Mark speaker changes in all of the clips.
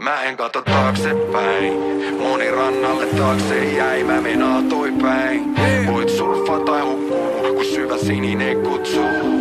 Speaker 1: Mä en kato taaksepäin, moni rannalle taakse jäi, mä menen toipäin. Voit surffaa tai hukkuu, kun syvä sininen kutsuu.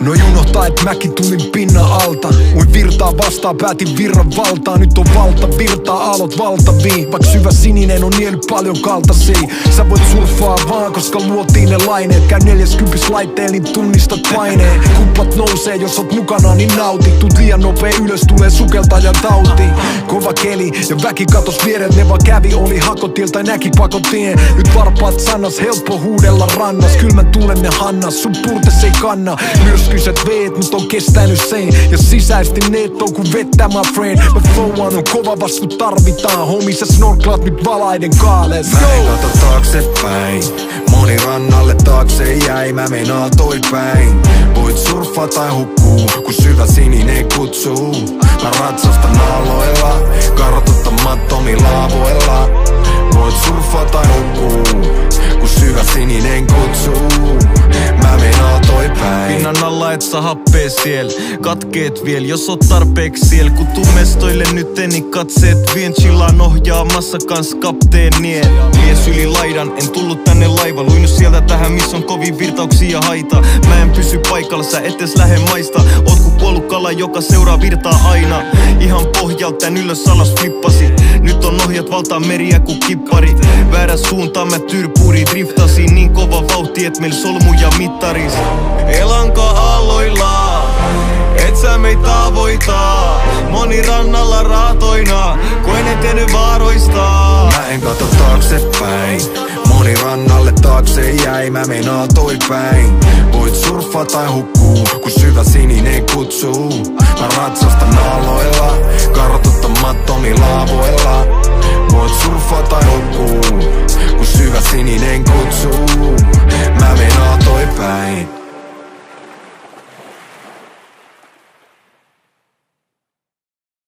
Speaker 2: No unohtaa, et mäkin tulin pinnan alta. Uin virtaa vastaan, päätin virran valtaa. Nyt on valta virtaa, aallot valtavii. Vaik syvä sininen on niellyt paljon kaltaisia. Sä voit surffaa vaan, koska luotiin ne laineet. Käy 40 laitteen, niin tunnistat paineen. Kuppat nousee, jos oot mukana, niin nauti. Tuut liian nopee ylös, tulee sukeltajan tauti. Kova keli ja väki katos viereen. Ne vaan kävi, oli hakotil tai näki pakotien. Nyt varpaat sannas, helppo huudella rannas. Kylmän tuulen ne hannas, sun purtes ei kanna. Myrskyset veet, mut on kestänyt sen. Ja sisäisesti neet on ku vettä, my friend. Mä flowaan on kova vast kun tarvitaan. Homie, sä snorklaat nyt valaiden kaales.
Speaker 1: Mä en kato taaksepäin, moni rannalle taakse jäi. Mä menen toipäin. Voit surffaa tai hukkuu, kun syvä sininen kutsuu. Mä ratsastan aloilla, kartoittamattomilla avoilla. Voit surffaa tai hukkuu, kun syvä sininen kutsuu. Mä menen toipäin.
Speaker 3: Pinnan alla et saa happee siel, katkeet viel, jos oot tarpeeks siel. Kun tuu mestoille nyt niin katseet vien. Chillaan ohjaamassa kans kapteenien. Mies yli laidan, en tullut tänne laiva. Luin sieltä tähän, missä on kovin virtauksia ja haita. Mä en pysy paikalla, sä et edes lähe maista. Oot ku kuollut kala, joka seuraa virtaa aina. Ihan pohjalta tän ylös alas flippasi. Nyt on ohjat valtaa meriä ku kippari. Väärä suuntaan mä tyrpuuri driftasin. Niin kova vauhti, et meil solmuja mittaris. Elanka aalloilla, et sä meitä tavoita. Moni rannalla raatoina, koen etennyt vaaroista.
Speaker 1: Mä en kato taaksepäin, moni rannalle taakse jäi. Mä menen toipäin. Voit surffaa tai hukkuu, kun syvä sininen kutsuu. Mä ratsastan aloilla,